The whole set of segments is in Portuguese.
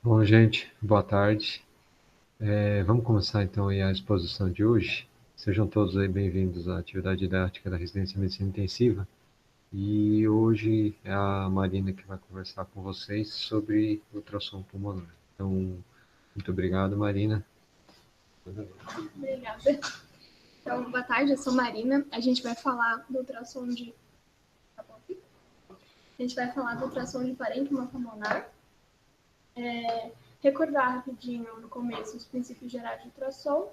Bom, gente, boa tarde. Vamos começar então aí a exposição de hoje. Sejam todos aí bem-vindos à atividade didática da Residência de Medicina Intensiva. E hoje é a Marina que vai conversar com vocês sobre ultrassom pulmonar. Então, muito obrigado, Marina. Obrigada. Então, boa tarde, eu sou Marina. A gente vai falar do ultrassom de... A gente vai falar do ultrassom de parênquima pulmonar. Recordar rapidinho, no começo, os princípios gerais de ultrassom,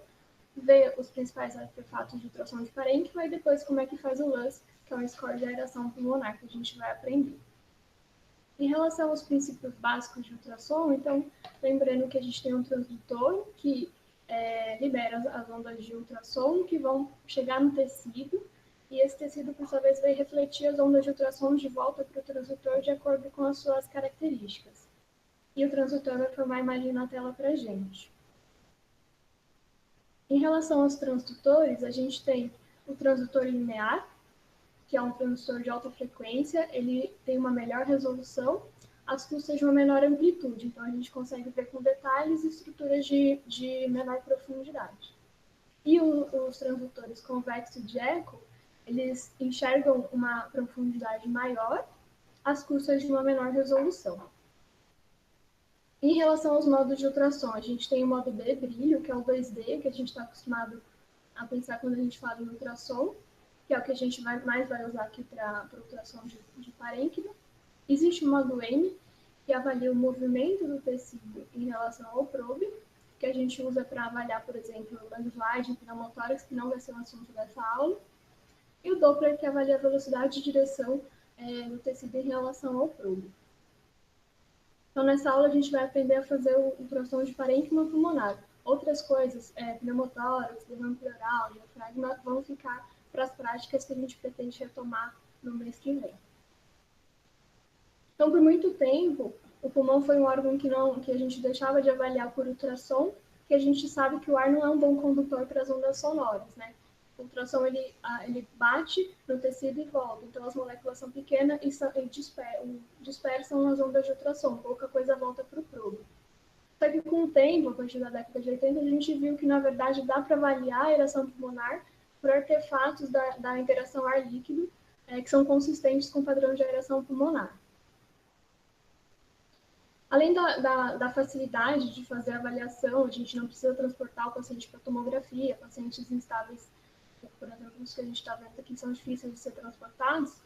ver os principais artefatos de ultrassom de parênquima e depois como é que faz o LUS, que é o score de aeração pulmonar, que a gente vai aprender. Em relação aos princípios básicos de ultrassom, então, lembrando que a gente tem um transdutor que libera as ondas de ultrassom que vão chegar no tecido, e esse tecido, por sua vez, vai refletir as ondas de ultrassom de volta para o transdutor de acordo com as suas características. E o transdutor vai formar a imagem na tela para a gente. Em relação aos transdutores, a gente tem o transdutor linear, que é um transdutor de alta frequência, ele tem uma melhor resolução, as custas de uma menor amplitude, então a gente consegue ver com detalhes e estruturas de menor profundidade. E os transdutores convexo e de eco, eles enxergam uma profundidade maior, às custas de uma menor resolução. Em relação aos modos de ultrassom, a gente tem o modo B, brilho, que é o 2D, que a gente está acostumado a pensar quando a gente fala em ultrassom, que é o que a gente mais vai usar aqui para ultrassom de parênquima. Existe o modo M, que avalia o movimento do tecido em relação ao probe, que a gente usa para avaliar, por exemplo, landslide, pneumotórax, que não vai ser um assunto dessa aula. E o Doppler, que avalia a velocidade e direção do tecido em relação ao probe. Então, nessa aula, a gente vai aprender a fazer o ultrassom de parênquima pulmonar. Outras coisas, pneumotórax, derrame pleural, diafragma, vão ficar para as práticas que a gente pretende retomar no mês que vem. Então, por muito tempo, o pulmão foi um órgão que a gente deixava de avaliar por ultrassom, que a gente sabe que o ar não é um bom condutor para as ondas sonoras, né? O ultrassom, ele bate no tecido e volta, então as moléculas são pequenas e dispersam as ondas de ultrassom, pouca coisa volta para o probe. Só que com o tempo, a partir da década de 80, a gente viu que, na verdade, dá para avaliar a aeração pulmonar por artefatos da interação ar-líquido, que são consistentes com o padrão de aeração pulmonar. Além da facilidade de fazer a avaliação, a gente não precisa transportar o paciente para tomografia, pacientes instáveis, por exemplo, os que a gente está vendo aqui são difíceis de ser transportados.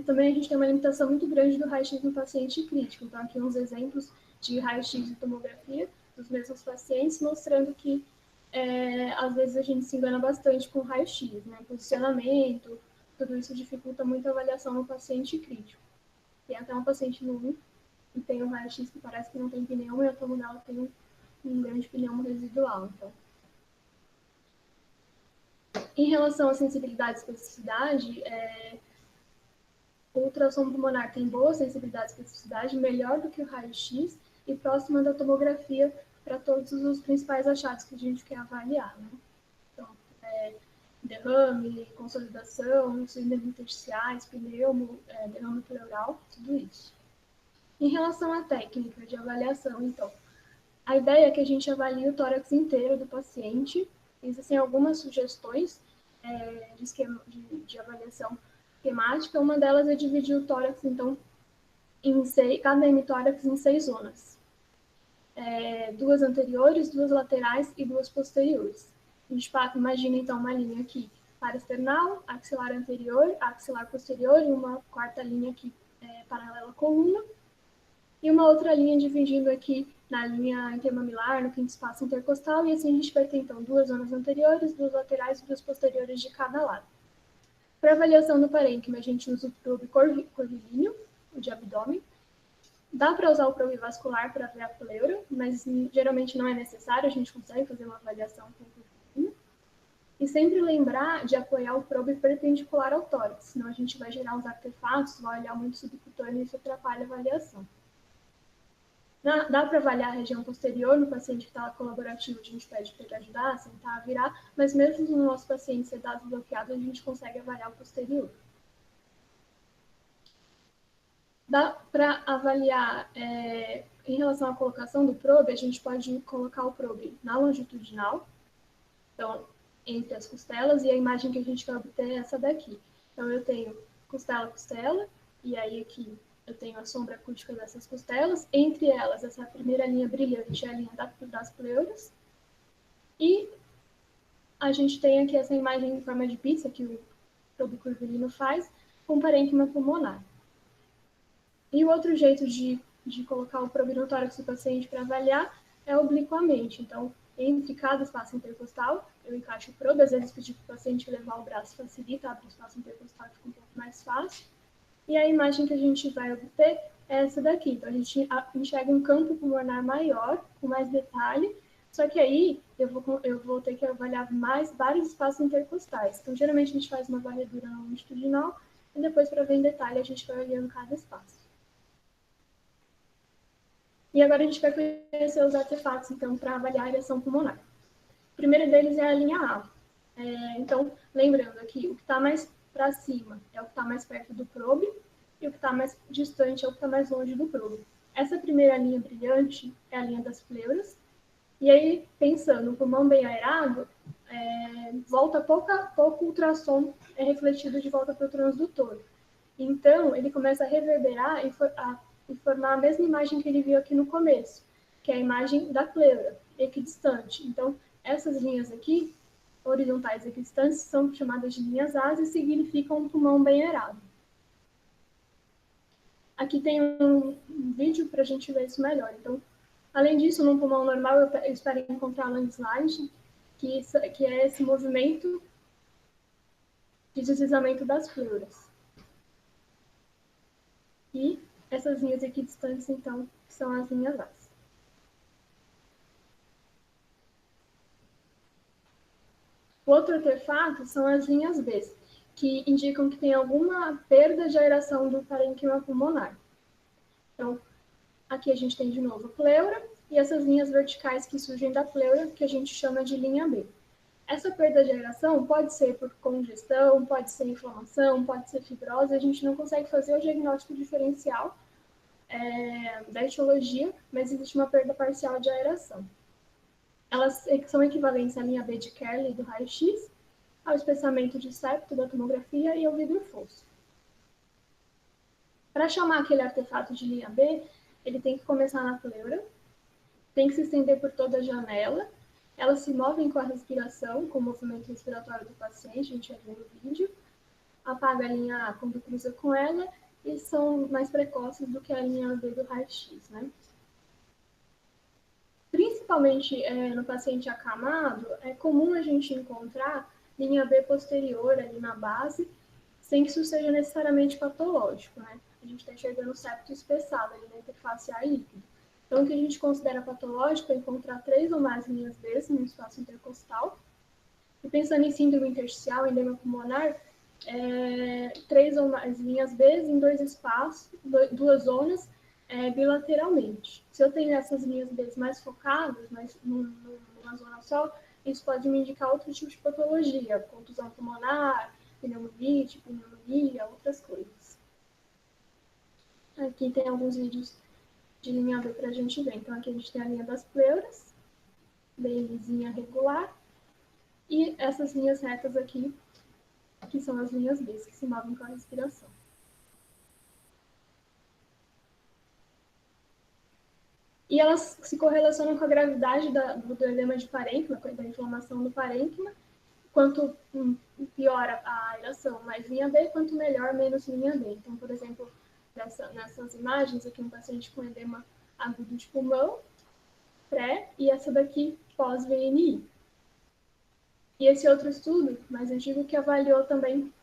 Também a gente tem uma limitação muito grande do raio-x no paciente crítico. Então, aqui uns exemplos de raio-x e tomografia dos mesmos pacientes, mostrando que, às vezes, a gente se engana bastante com o raio-x, né? Posicionamento, tudo isso dificulta muito a avaliação no paciente crítico. Tem até um paciente no 1 e tem um raio-x que parece que não tem pneuma e a tomo dela tem um grande pneuma residual. Então, em relação à sensibilidade e especificidade, o ultrassom pulmonar tem boa sensibilidade e especificidade, melhor do que o raio-x e próxima da tomografia para todos os principais achados que a gente quer avaliar, né? Então, derrame, consolidação, síndromes intersticiais, pneumo, derrame pleural, tudo isso. Em relação à técnica de avaliação, então, a ideia é que a gente avalie o tórax inteiro do paciente. Existem algumas sugestões de avaliação esquemática. Uma delas é dividir o tórax, então, cada hemitórax em 6 zonas. 2 anteriores, 2 laterais e 2 posteriores. A gente imagina, então, uma linha aqui paraesternal, axilar anterior, axilar posterior e uma quarta linha aqui paralela à coluna. E uma outra linha dividindo aqui na linha intermamilar, no quinto espaço intercostal, e assim a gente vai ter, então, 2 zonas anteriores, 2 laterais e 2 posteriores de cada lado. Para avaliação do parênquima, a gente usa o probe curvilíneo, o de abdômen. Dá para usar o probe vascular para ver a pleura, mas geralmente não é necessário, a gente consegue fazer uma avaliação com o curvilíneo. E sempre lembrar de apoiar o probe perpendicular ao tórax, senão a gente vai gerar uns artefatos, vai olhar muito subcutâneo e isso atrapalha a avaliação. Dá para avaliar a região posterior no paciente que está colaborativo, a gente pede para ele ajudar, a sentar, a virar, mas mesmo no nosso paciente sedado bloqueado, a gente consegue avaliar o posterior. Dá para avaliar, em relação à colocação do probe, a gente pode colocar o probe na longitudinal, então, entre as costelas, e a imagem que a gente vai obter é essa daqui. Então, eu tenho costela a costela, e aí aqui eu tenho a sombra acústica dessas costelas, entre elas, essa primeira linha brilhante é a linha das pleuras, e a gente tem aqui essa imagem em forma de pizza, que o probe curvilíneo faz, com parênquima pulmonar. E o outro jeito de colocar o probe no tórax do paciente para avaliar é obliquamente. Então, entre cada espaço intercostal, eu encaixo o probe, às vezes pedir para o paciente levar o braço facilita, abre o espaço intercostal, fica um pouco mais fácil. E a imagem que a gente vai obter é essa daqui. Então, a gente enxerga um campo pulmonar maior, com mais detalhe, só que aí eu vou ter que avaliar mais vários espaços intercostais. Então, geralmente a gente faz uma varredura longitudinal e depois, para ver em detalhe, a gente vai olhando cada espaço. E agora a gente vai conhecer os artefatos, então, para avaliar a ereção pulmonar. O primeiro deles é a linha A. Então, lembrando aqui, o que está mais para cima é o que está mais perto do probe, e o que está mais distante é o que está mais longe do probe. Essa primeira linha brilhante é a linha das pleuras, e aí, pensando, o pulmão bem aerado, volta pouco a pouco o ultrassom é refletido de volta para o transdutor. Então, ele começa a reverberar e formar a mesma imagem que ele viu aqui no começo, que é a imagem da pleura, equidistante. Então, essas linhas aqui, horizontais e equidistantes, são chamadas de linhas As e significam um pulmão bem aerado. Aqui tem um vídeo para a gente ver isso melhor. Então, além disso, num pulmão normal, eu espero encontrar landslide, que é esse movimento de deslizamento das pleuras. E essas linhas equidistantes, então, são as linhas As. O outro artefato são as linhas B, que indicam que tem alguma perda de aeração do parênquima pulmonar. Então, aqui a gente tem de novo a pleura e essas linhas verticais que surgem da pleura, que a gente chama de linha B. Essa perda de aeração pode ser por congestão, pode ser inflamação, pode ser fibrose, a gente não consegue fazer o diagnóstico diferencial da etiologia, mas existe uma perda parcial de aeração. Elas são equivalentes à linha B de Kerley do raio-x, ao espessamento de septo da tomografia e ao vidro fosso. Para chamar aquele artefato de linha B, ele tem que começar na pleura, tem que se estender por toda a janela, elas se movem com a respiração, com o movimento respiratório do paciente, a gente vai ver no vídeo, apaga a linha A quando cruza com ela e são mais precoces do que a linha B do raio-x, né? Principalmente no paciente acamado, é comum a gente encontrar linha B posterior ali na base, sem que isso seja necessariamente patológico, né? A gente está enxergando o septo espessado ali na interface ar líquido. Então, o que a gente considera patológico é encontrar 3 ou mais linhas B no espaço intercostal. E pensando em síndrome intersticial, edema pulmonar, 3 ou mais linhas B em 2 espaços, 2 zonas, bilateralmente. Se eu tenho essas linhas B mais focadas, mas numa zona só, isso pode me indicar outro tipo de patologia, contusão pulmonar, pneumonia, outras coisas. Aqui tem alguns vídeos de linha B para a gente ver. Então, aqui a gente tem a linha das pleuras, bem lisinha, regular, e essas linhas retas aqui, que são as linhas B, que se movem com a respiração. E elas se correlacionam com a gravidade do edema de parênquima, da inflamação do parênquima. Quanto pior a aeração, mais linha B, quanto melhor, menos linha B. Então, por exemplo, nessas imagens aqui, um paciente com edema agudo de pulmão, pré, e essa daqui pós-VNI. E esse outro estudo, mais antigo, que avaliou também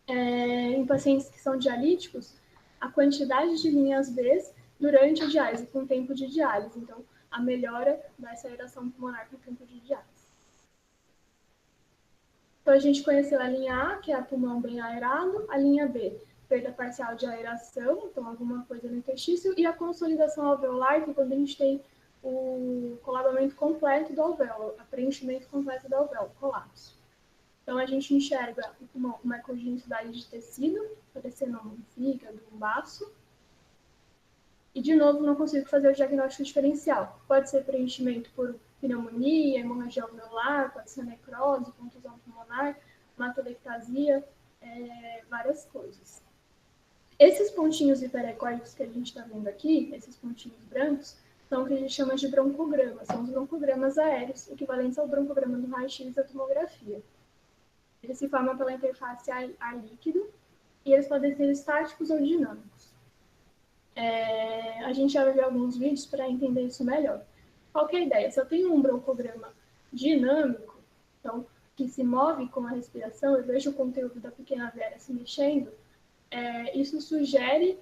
em pacientes que são dialíticos, a quantidade de linhas B durante a diálise, com o tempo de diálise. Então, a melhora dessa aeração pulmonar com o tempo de diálise. Então, a gente conheceu a linha A, que é a pulmão bem aerado, a linha B, perda parcial de aeração, então alguma coisa no interstício, e a consolidação alveolar, que é quando a gente tem o colabamento completo do alvéolo, o preenchimento completo do alvéolo, colapso. Então, a gente enxerga o pulmão com uma congenitalidade de tecido, parecendo um fígado, um baço, E, de novo, não consigo fazer o diagnóstico diferencial. Pode ser preenchimento por pneumonia, hemorragia alveolar, pode ser necrose, contusão pulmonar, matolectasia, várias coisas. Esses pontinhos hiperecóicos que a gente está vendo aqui, esses pontinhos brancos, são o que a gente chama de broncogramas. São os broncogramas aéreos, equivalentes ao broncograma do raio-x da tomografia. Eles se formam pela interface ar líquido e eles podem ser estáticos ou dinâmicos. A gente já vai ver alguns vídeos para entender isso melhor. Qual que é a ideia? Se eu tenho um broncograma dinâmico, então, que se move com a respiração, eu vejo o conteúdo da pequena artéria se mexendo, isso sugere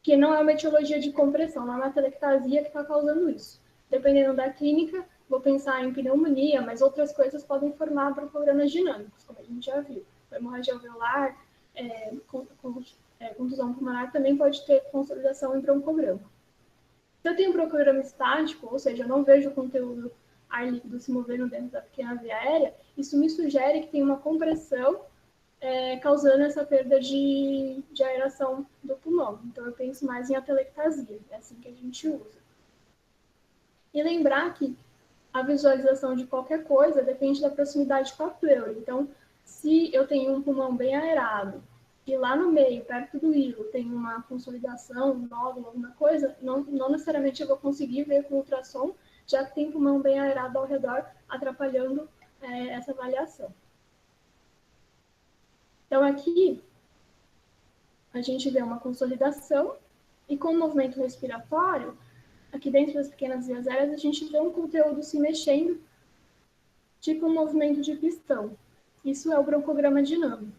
que não é uma etiologia de compressão, não é uma telectasia que está causando isso. Dependendo da clínica, vou pensar em pneumonia, mas outras coisas podem formar broncogramas dinâmicos, como a gente já viu. Hemorragia alveolar, contusão pulmonar também pode ter consolidação em broncograma. Se eu tenho um broncograma estático, ou seja, eu não vejo o conteúdo ar líquido se movendo dentro da pequena via aérea, isso me sugere que tem uma compressão causando essa perda de aeração do pulmão. Então, eu penso mais em atelectasia, é assim que a gente usa. E lembrar que a visualização de qualquer coisa depende da proximidade com a pleura. Então, se eu tenho um pulmão bem aerado e lá no meio, perto do hilo, tem uma consolidação, um nódulo, alguma coisa, não necessariamente eu vou conseguir ver com ultrassom, já que tem pulmão bem aerado ao redor, atrapalhando essa avaliação. Então, aqui, a gente vê uma consolidação e com o movimento respiratório, aqui dentro das pequenas vias aéreas, a gente vê um conteúdo se mexendo, tipo um movimento de pistão. Isso é o broncograma dinâmico.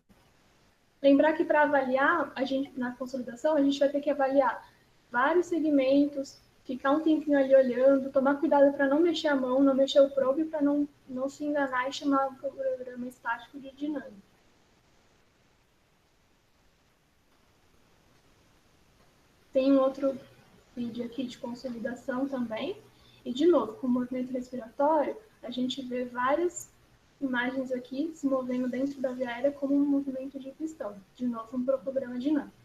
Lembrar que para avaliar, na consolidação, a gente vai ter que avaliar vários segmentos, ficar um tempinho ali olhando, tomar cuidado para não mexer a mão, não mexer o probe, para não se enganar e chamar o programa estático de dinâmico. Tem um outro vídeo aqui de consolidação também. E, de novo, com o movimento respiratório, a gente vê várias imagens aqui se movendo dentro da via aérea como um movimento de pistão. De novo, um broncograma dinâmico.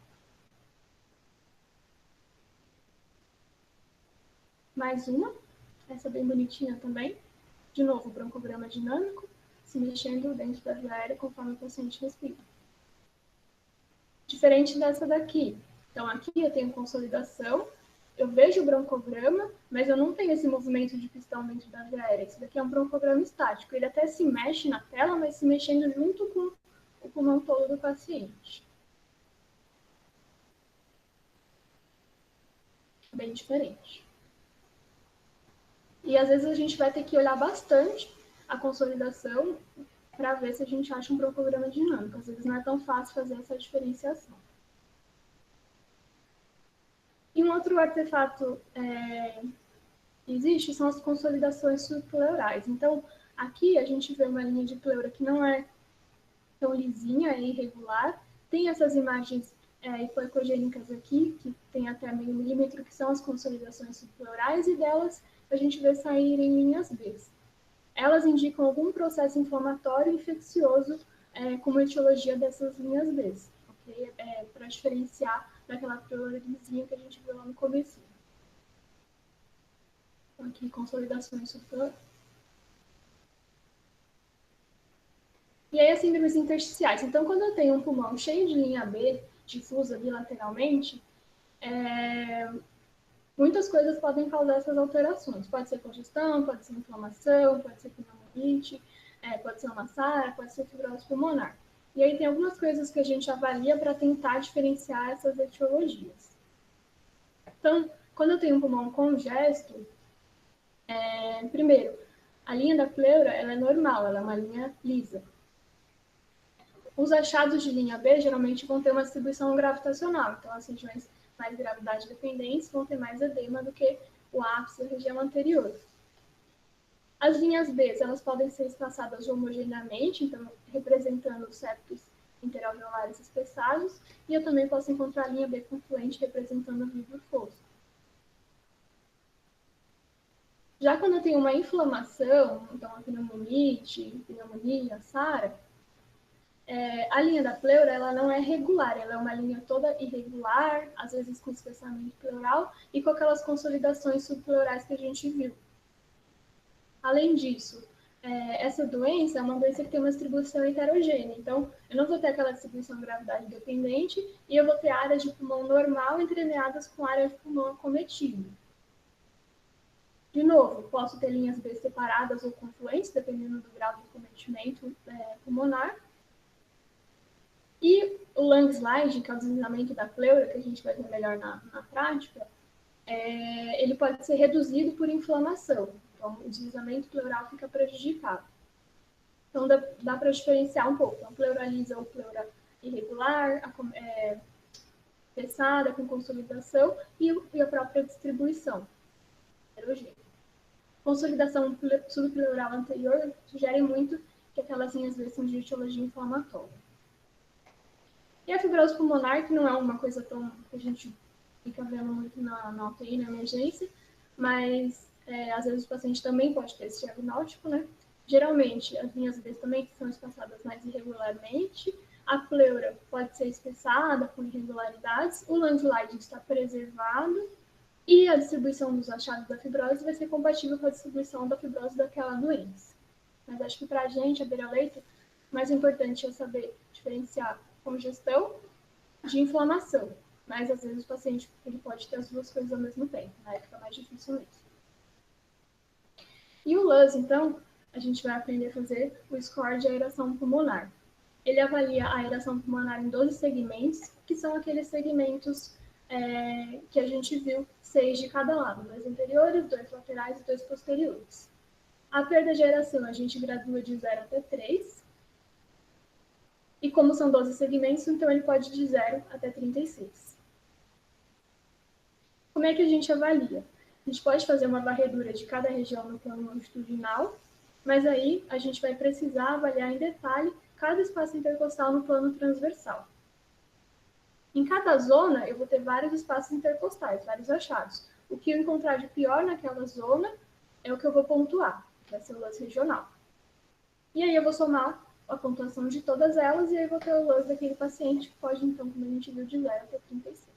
Mais uma, essa bem bonitinha também. De novo, broncograma dinâmico, se mexendo dentro da via aérea conforme o paciente respira. Diferente dessa daqui. Então, aqui eu tenho consolidação, eu vejo o broncograma, mas eu não tenho esse movimento de pistão dentro da via aérea. Isso daqui é um broncograma estático. Ele até se mexe na tela, mas se mexendo junto com o pulmão todo do paciente. Bem diferente. E às vezes a gente vai ter que olhar bastante a consolidação para ver se a gente acha um broncograma dinâmico. Às vezes não é tão fácil fazer essa diferenciação. E um outro artefato que existe são as consolidações subpleurais. Então, aqui a gente vê uma linha de pleura que não é tão lisinha, é irregular. Tem essas imagens hipoecogênicas aqui, que tem até meio milímetro, que são as consolidações subpleurais, e delas a gente vê saírem linhas B. Elas indicam algum processo inflamatório infeccioso como etiologia dessas linhas B, okay? Para diferenciar daquela pleura lisinha que a gente viu lá no começo. Então, aqui, consolidações subpleurais. E aí, as síndromes intersticiais. Então, quando eu tenho um pulmão cheio de linha B, difusa bilateralmente, muitas coisas podem causar essas alterações. Pode ser congestão, pode ser inflamação, pode ser pneumonite, pode ser uma SARA, pode ser fibrose pulmonar. E aí tem algumas coisas que a gente avalia para tentar diferenciar essas etiologias. Então, quando eu tenho um pulmão congesto, primeiro, a linha da pleura ela é normal, ela é uma linha lisa. Os achados de linha B geralmente vão ter uma distribuição gravitacional, então as regiões mais gravidade dependentes vão ter mais edema do que o ápice da região anterior. As linhas B elas podem ser espaçadas homogeneamente, então representando os septos interalveolares espessados, e eu também posso encontrar a linha B confluente representando o vidro fosco. Já quando eu tenho uma inflamação, então a pneumonite, pneumonia, SARA, A linha da pleura, ela não é regular, ela é uma linha toda irregular, às vezes com espessamento pleural e com aquelas consolidações subpleurais que a gente viu. Além disso, essa doença é uma doença que tem uma distribuição heterogênea, então eu não vou ter aquela distribuição gravidade dependente e eu vou ter áreas de pulmão normal entremeadas com áreas de pulmão acometido. De novo, posso ter linhas B separadas ou confluentes, dependendo do grau de acometimento pulmonar. E o landslide, que é o deslizamento da pleura, que a gente vai ver melhor na prática, ele pode ser reduzido por inflamação. Então, o deslizamento pleural fica prejudicado. Então, dá para diferenciar um pouco. Então, pleuralisa ou pleura irregular, espessada, com consolidação, e a própria distribuição heterogênea. Consolidação subpleural anterior sugere muito que aquelas linhas B são de etiologia inflamatória. E a fibrose pulmonar, que não é uma coisa tão que a gente fica vendo muito na UTI, na emergência, mas às vezes o paciente também pode ter esse diagnóstico, né? Geralmente, as linhas B também são espaçadas mais irregularmente, a pleura pode ser espessada com irregularidades, o landslide está preservado e a distribuição dos achados da fibrose vai ser compatível com a distribuição da fibrose daquela doença. Mas acho que para a gente, a beira-leito, o mais importante é saber diferenciar congestão de inflamação. Mas, às vezes, o paciente ele pode ter as duas coisas ao mesmo tempo, né? Fica mais difícil mesmo. E o LUS, então, a gente vai aprender a fazer o score de aeração pulmonar. Ele avalia a aeração pulmonar em 12 segmentos, que são aqueles segmentos que a gente viu 6 de cada lado, 2 anteriores, 2 laterais e 2 posteriores. A perda de aeração a gente gradua de 0 até 3, e como são 12 segmentos, então ele pode ir de 0 até 36. Como é que a gente avalia? A gente pode fazer uma varredura de cada região no plano longitudinal, mas aí a gente vai precisar avaliar em detalhe cada espaço intercostal no plano transversal. Em cada zona, eu vou ter vários espaços intercostais, vários achados. O que eu encontrar de pior naquela zona é o que eu vou pontuar, vai ser o LUS regional. E aí eu vou somar a pontuação de todas elas e aí vou ter o LUS daquele paciente, que pode, então, como a gente viu, de 0 até 36.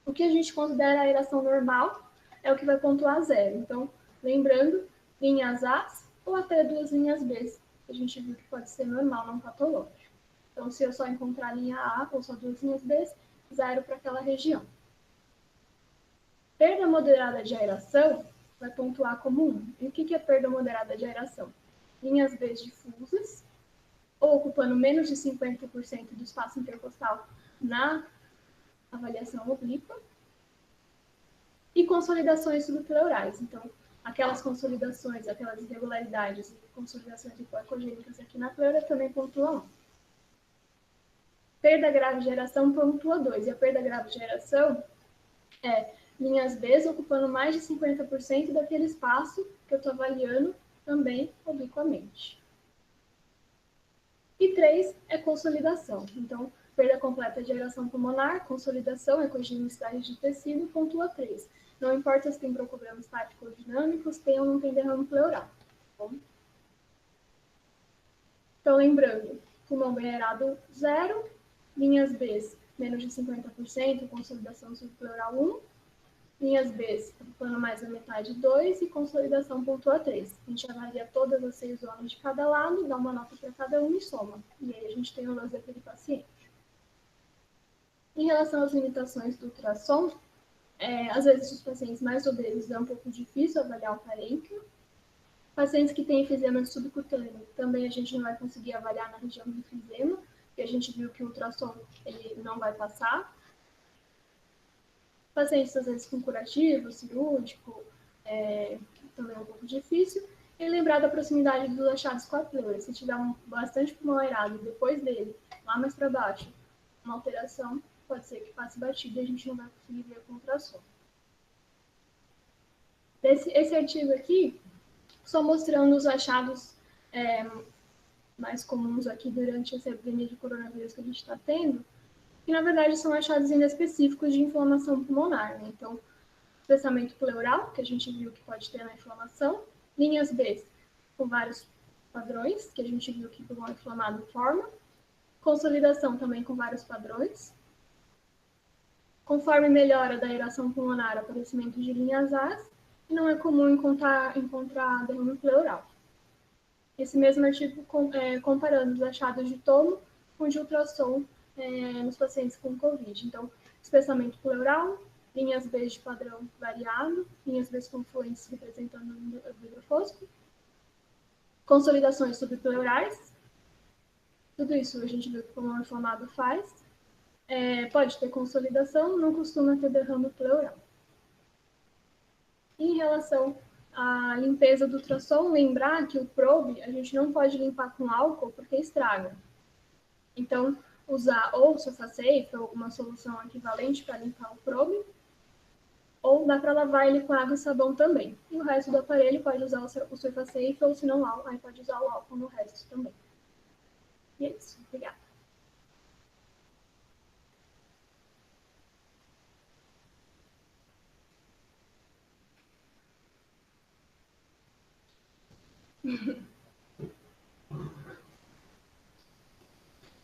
O que a gente considera a aeração normal é o que vai pontuar 0. Então, lembrando, linhas A ou até 2 linhas B, que a gente viu que pode ser normal, não patológico. Então, se eu só encontrar linha A ou só 2 linhas B, 0 para aquela região. Perda moderada de aeração vai pontuar como 1. E o que é perda moderada de aeração? Linhas B difusas, ou ocupando menos de 50% do espaço intercostal na avaliação oblíqua, e consolidações subpleurais. Então, aquelas consolidações, aquelas irregularidades e consolidações hipoecogênicas aqui na pleura também pontuam 1. Perda grave de aeração pontua 2. E a perda grave de aeração é linhas B ocupando mais de 50% daquele espaço que eu estou avaliando também obliquamente. E 3 é consolidação. Então, perda completa de aeração pulmonar, consolidação, ecogenicidade de tecido, pontua 3. Não importa se tem broncograma estático ou dinâmico, se tem ou não tem derrame pleural. Bom? Então, lembrando, pulmão bem aerado 0, linhas B menos de 50%, consolidação subpleural 1, linhas B ocupando mais da metade 2 e consolidação pontua 3. A gente avalia todas as 6 zonas de cada lado, dá uma nota para cada um e soma. E aí a gente tem o LUS daquele paciente. Em relação às limitações do ultrassom, às vezes os pacientes mais obesos é um pouco difícil avaliar o parênquima. Pacientes que têm efizema subcutâneo, também a gente não vai conseguir avaliar na região do efizema, porque a gente viu que o ultrassom ele não vai passar. Pacientes, às vezes, com curativo, cirúrgico, também é um pouco difícil. E lembrar da proximidade dos achados com a pleura. Se tiver bastante pulmão aerado depois dele, lá mais para baixo, uma alteração, pode ser que passe batido e a gente não vai conseguir ver com ultrassom. Esse artigo aqui, só mostrando os achados mais comuns aqui durante essa epidemia de coronavírus que a gente está tendo, que na verdade são achados inespecíficos de inflamação pulmonar, né? Então, espessamento pleural, que a gente viu que pode ter na inflamação, linhas B com vários padrões, que a gente viu que o pulmão inflamado forma. Consolidação também com vários padrões. Conforme melhora da aeração pulmonar, aparecimento de linhas As, e não é comum encontrar derrame pleural. Esse mesmo artigo comparando os achados de tomo com de ultrassom nos pacientes com COVID. Então, espessamento pleural, linhas B de padrão variado, linhas B confluentes representando o vidro fosco, consolidações subpleurais, tudo isso a gente viu que o pulmão inflamado faz. Pode ter consolidação, não costuma ter derrame pleural. Em relação à limpeza do ultrassom, lembrar que o probe a gente não pode limpar com álcool porque estraga. Então, usar ou Surfasafe ou alguma solução equivalente para limpar o probe, ou dá para lavar ele com água e sabão também. E o resto do aparelho pode usar o Surfasafe ou, se não, aí pode usar o álcool no resto também. E é isso. Obrigada.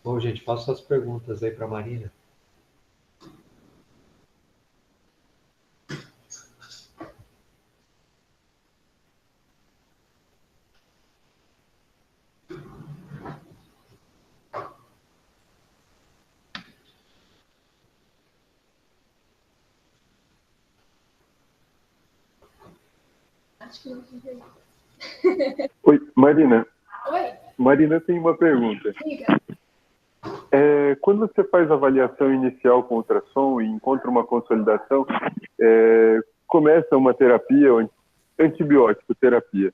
Bom, gente, faço as perguntas aí para a Marina. Acho que não fiz. Oi, Marina. Oi. Marina tem uma pergunta. Diga. Quando você faz a avaliação inicial com ultrassom e encontra uma consolidação, começa uma terapia, antibiótico terapia.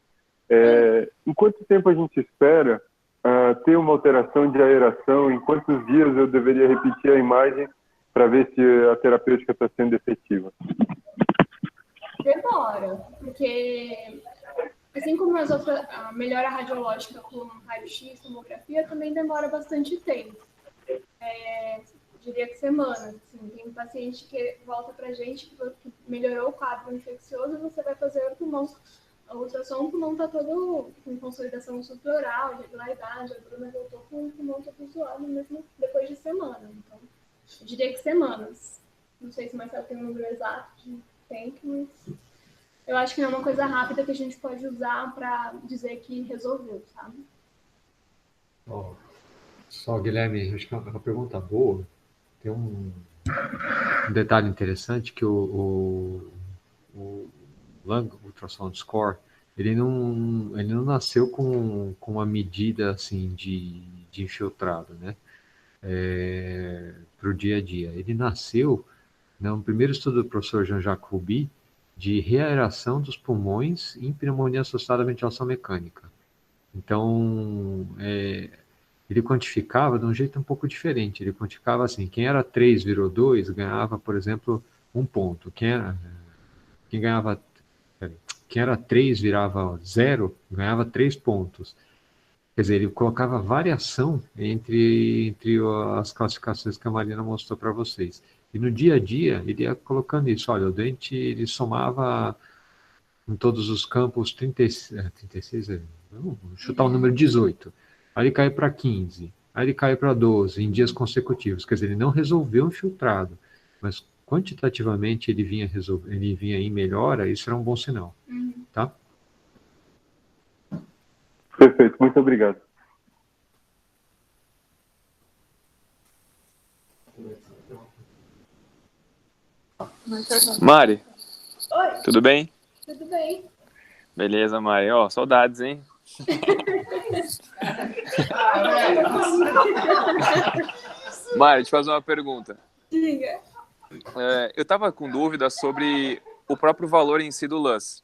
Em quanto tempo a gente espera ter uma alteração de aeração? Em quantos dias eu deveria repetir a imagem para ver se a terapêutica está sendo efetiva? Demora, porque assim como a melhora radiológica com raio-x, tomografia, também demora bastante tempo. Diria que semanas. Assim, tem um paciente que volta para a gente que melhorou o quadro infeccioso e você vai fazer o pulmão. A ultrassom, o pulmão está todo com consolidação subpleural, irregularidade, a Bruna voltou com o pulmão todo zoado mesmo depois de semana. Então, eu diria que semanas. Não sei se o Marcelo tem um número exato de tempo, mas eu acho que não é uma coisa rápida que a gente pode usar para dizer que resolveu, sabe? Só, Guilherme, acho que é uma pergunta boa. Tem um detalhe interessante que o Lung Ultrasound Score, ele não nasceu com uma medida assim de infiltrado, né? Para o dia a dia. Ele nasceu no primeiro estudo do professor Jean-Jacques Rouby de reaeração dos pulmões em pneumonia associada à ventilação mecânica. Então, ele quantificava de um jeito um pouco diferente. Ele quantificava assim, quem era 3 virou 2 ganhava, por exemplo, 1 ponto. Quem era 3 virava 0 ganhava 3 pontos. Quer dizer, ele colocava variação entre as classificações que a Marina mostrou para vocês. E no dia a dia, ele ia colocando isso. Olha, o doente, ele somava em todos os campos 36, vamos chutar o número 18. Aí ele caiu para 15. Aí ele caiu para 12 em dias consecutivos. Quer dizer, ele não resolveu um filtrado, mas quantitativamente ele vinha em melhora, isso era um bom sinal. Tá? Perfeito, muito obrigado. Mari, Oi, tudo bem? tudo bem? Beleza, Mari. Saudades, hein? Mari, te fazer uma pergunta. Diga. Eu tava com dúvida sobre o próprio valor em si do LUS.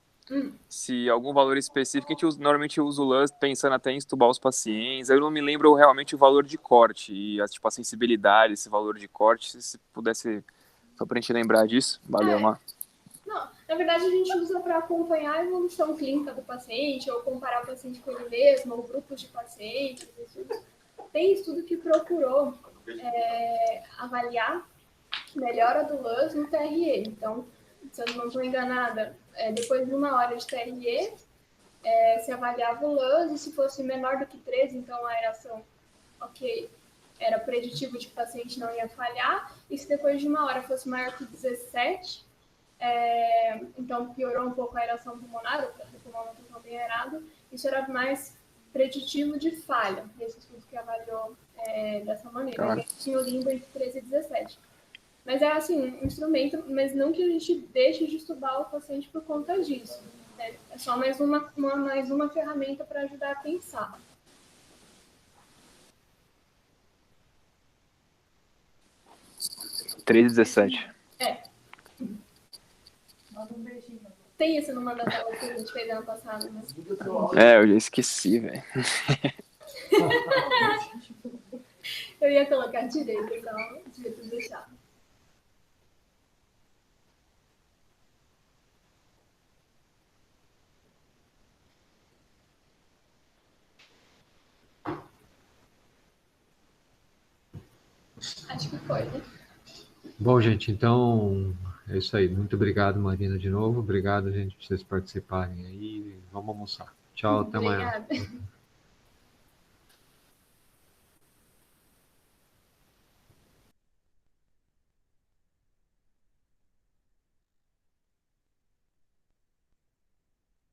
Se algum valor específico, a gente normalmente usa o LUS pensando até em estubar os pacientes. Eu não me lembro realmente o valor de corte e a sensibilidade, esse valor de corte. Se pudesse, só pra gente lembrar disso. Valeu, Mar. Não, na verdade a gente usa para acompanhar a evolução clínica do paciente, ou comparar o paciente com ele mesmo, ou grupos de pacientes. Tem estudo que procurou avaliar melhora do LUS no TRE. Então, se eu não estou enganada, depois de 1 hora de TRE, se avaliava o LUS, e se fosse menor do que 13, então a aeração, ok, era preditivo de que o paciente não ia falhar, e se depois de 1 hora fosse maior que 17, então piorou um pouco a aeração pulmonar, o pulmão não estava bem aerado, isso era mais preditivo de falha, esse estudo que avaliou dessa maneira. Claro. A gente tinha o limbo entre 13 e 17. Mas é assim, um instrumento, mas não que a gente deixe de estudar o paciente por conta disso. Né? É só mais uma ferramenta para ajudar a pensar. É 13,17. Tem isso no mandatório que a gente fez ano passado, né? Eu já esqueci, velho. Eu ia colocar direito, então devia ter deixado. Acho que foi, né? Bom, gente, então é isso aí. Muito obrigado, Marina, de novo. Obrigado, gente, por vocês participarem aí. Vamos almoçar. Tchau, até amanhã. Obrigada.